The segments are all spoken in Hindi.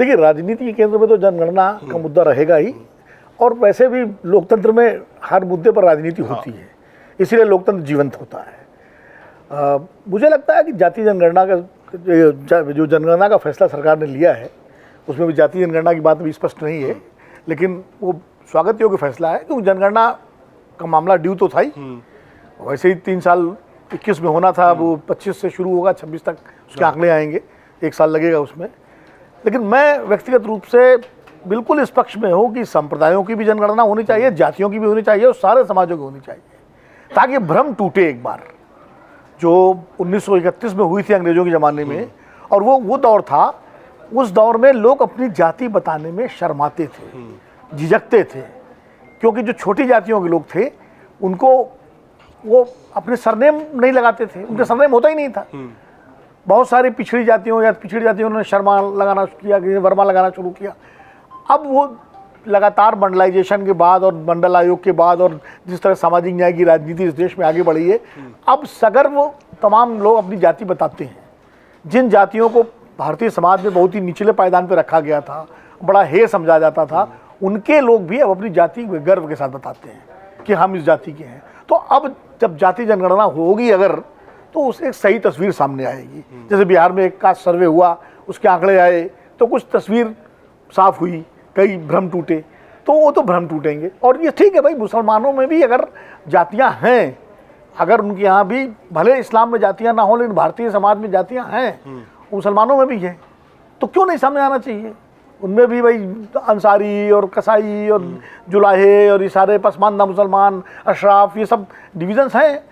देखिए, राजनीति के केंद्र में तो जनगणना का मुद्दा रहेगा ही, और वैसे भी लोकतंत्र में हर मुद्दे पर राजनीति होती है, इसीलिए लोकतंत्र जीवंत होता है। मुझे लगता है कि जातीय जनगणना का जो जनगणना का फैसला सरकार ने लिया है, उसमें भी जातीय जनगणना की बात भी स्पष्ट नहीं है, लेकिन वो स्वागत योग्य फैसला है, क्योंकि जनगणना का मामला ड्यू तो था ही, वैसे ही 3 साल 21 में होना था, वो 25 से शुरू होगा, 26 तक उसके आंकड़े आएंगे, 1 साल लगेगा उसमें। लेकिन मैं व्यक्तिगत रूप से बिल्कुल इस पक्ष में हूँ कि संप्रदायों की भी जनगणना होनी चाहिए, जातियों की भी होनी चाहिए, और सारे समाजों की होनी चाहिए, ताकि भ्रम टूटे एक बार, जो 1931 में हुई थी अंग्रेजों के ज़माने में। और वो दौर था, उस दौर में लोग अपनी जाति बताने में शर्माते थे, झिझकते थे, क्योंकि जो छोटी जातियों के लोग थे उनको वो अपने सरनेम नहीं लगाते थे, उनका सरनेम होता ही नहीं था। बहुत सारी पिछड़ी जातियों ने शर्मा लगाना किया, वर्मा लगाना शुरू किया। अब वो लगातार मंडलाइजेशन के बाद और मंडल आयोग के बाद, और जिस तरह सामाजिक न्याय की राजनीति इस देश में आगे बढ़ी है, अब सगर्व तमाम लोग अपनी जाति बताते हैं। जिन जातियों को भारतीय समाज में बहुत ही निचले पायदान पर रखा गया था, बड़ा हेय समझा जाता था, उनके लोग भी अब अपनी जाति गर्व के साथ बताते हैं कि हम इस जाति के हैं। तो अब जब जाति जनगणना होगी अगर, तो उससे एक सही तस्वीर सामने आएगी। जैसे बिहार में एक कास्ट सर्वे हुआ, उसके आंकड़े आए, तो कुछ तस्वीर साफ हुई, कई भ्रम टूटे, तो वो तो भ्रम टूटेंगे। और ये ठीक है भाई, मुसलमानों में भी अगर जातियां हैं, अगर उनके यहाँ भी भले इस्लाम में जातियां ना हो, लेकिन भारतीय समाज में जातियां हैं, मुसलमानों में भी है, तो क्यों नहीं सामने आना चाहिए? उनमें भी भाई अंसारी और कसाई और जुलाहे और ये सारे पसमानदा मुसलमान, अशराफ, ये सब डिविजन्स हैं।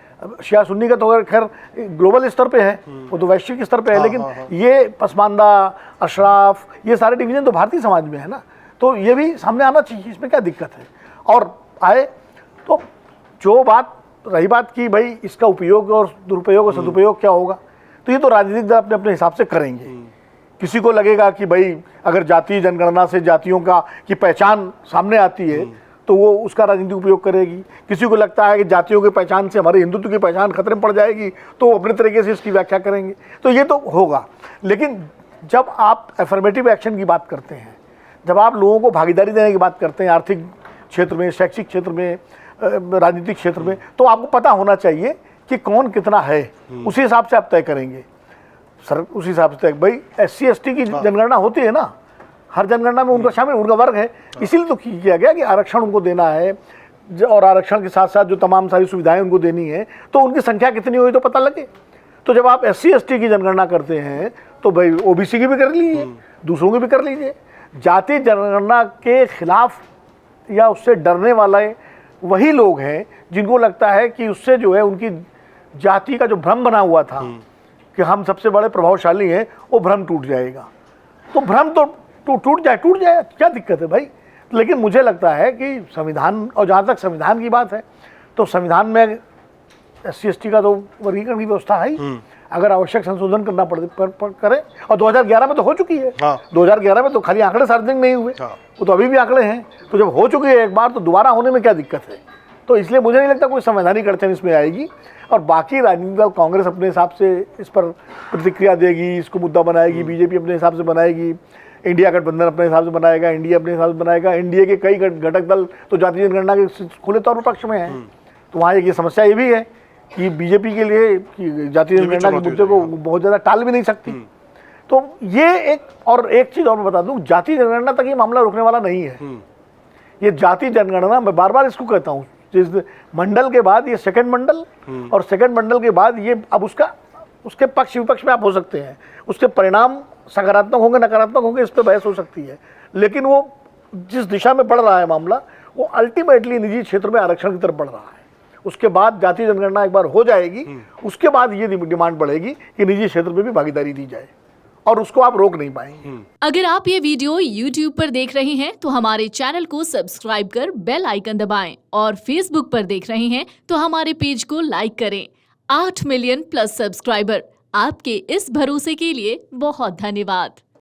शिया सुन्नी का तो खैर ग्लोबल स्तर पे है, वो तो वैश्विक स्तर पे है, लेकिन ये पसमानदा, अशराफ, ये सारे डिवीजन तो भारतीय समाज में है ना, तो ये भी सामने आना चाहिए, इसमें क्या दिक्कत है? और आए तो जो बात रही बात की भाई इसका उपयोग और दुरुपयोग और सदुपयोग क्या होगा, तो ये तो राजनीतिक दल अपने अपने हिसाब से करेंगे। किसी को लगेगा कि भाई अगर जातीय जनगणना से जातियों की पहचान सामने आती है तो वो उसका राजनीतिक उपयोग करेगी। किसी को लगता है कि जातियों की पहचान से हमारे हिंदुत्व की पहचान खतरे में पड़ जाएगी, तो वो अपने तरीके से इसकी व्याख्या करेंगे। तो ये तो होगा। लेकिन जब आप एफर्मेटिव एक्शन की बात करते हैं, जब आप लोगों को भागीदारी देने की बात करते हैं, आर्थिक क्षेत्र में, शैक्षिक क्षेत्र में, राजनीतिक क्षेत्र में, तो आपको पता होना चाहिए कि कौन कितना है, उसी हिसाब से आप तय करेंगे। सर उस हिसाब से भाई SC ST की जनगणना होती है ना, हर जनगणना में उनका शामिल, उनका वर्ग है, इसीलिए तो किया गया कि आरक्षण उनको देना है, और आरक्षण के साथ साथ जो तमाम सारी सुविधाएं उनको देनी है, तो उनकी संख्या कितनी हुई तो पता लगे। तो जब आप SC ST की जनगणना करते हैं तो भाई OBC की भी कर लीजिए, दूसरों की भी कर लीजिए। जातीय जनगणना के खिलाफ या उससे डरने वाले वही लोग हैं जिनको लगता है कि उससे जो है उनकी जाति का जो भ्रम बना हुआ था कि हम सबसे बड़े प्रभावशाली हैं, वो भ्रम टूट जाएगा। तो भ्रम तो टूट जाए, क्या दिक्कत है भाई? लेकिन मुझे लगता है कि संविधान, और जहाँ तक संविधान की बात है, तो संविधान में SC ST का तो वर्गीकरण की व्यवस्था है ही। अगर आवश्यक संशोधन करना करें, और 2011 में तो हो चुकी है। 2011 में तो खाली आंकड़े सार्वजनिक नहीं हुए, वो तो अभी भी आंकड़े हैं। तो जब हो चुकी है एक बार, तो दोबारा होने में क्या दिक्कत है? तो इसलिए मुझे नहीं लगता कोई संवैधानिक अड़चन इसमें आएगी। और बाकी राजनीतिक दल, कांग्रेस अपने हिसाब से इस पर प्रतिक्रिया देगी, इसको मुद्दा बनाएगी, BJP अपने हिसाब से बनाएगी, इंडिया गठबंधन अपने हिसाब से बनाएगा, इंडिया अपने हिसाब से बनाएगा। इंडिया के कई घटक दल तो जातीय जनगणना के खुले तौर पर पक्ष में हैं। तो वहाँ एक समस्या ये भी है कि BJP के लिए कि जातीय जनगणना के मुद्दे को बहुत ज़्यादा टाल भी नहीं सकती। तो ये एक चीज़ और बता दूँ, जातीय जनगणना तक ये मामला रुकने वाला नहीं है। ये जातीय जनगणना, मैं बार बार इसको कहता हूँ, जिस मंडल के बाद ये सेकंड मंडल, और सेकंड मंडल के बाद ये अब उसके पक्ष विपक्ष में आप हो सकते हैं, उसके परिणाम सकारात्मक होंगे नकारात्मक होंगे, इस पर बहस हो सकती है। लेकिन वो जिस दिशा में बढ़ रहा है मामला, वो अल्टीमेटली निजी क्षेत्र में आरक्षण की तरफ बढ़ रहा है। उसके बाद जातीय जनगणना एक बार हो जाएगी, उसके बाद ये डिमांड बढ़ेगी कि निजी क्षेत्र में भी भागीदारी दी जाए, और उसको आप रोक नहीं पाएंगे। अगर आप ये वीडियो YouTube पर देख रहे हैं तो हमारे चैनल को सब्सक्राइब कर बेल आइकन दबाएं, और Facebook पर देख रहे हैं तो हमारे पेज को लाइक करें। 8 मिलियन प्लस सब्सक्राइबर, आपके इस भरोसे के लिए बहुत धन्यवाद।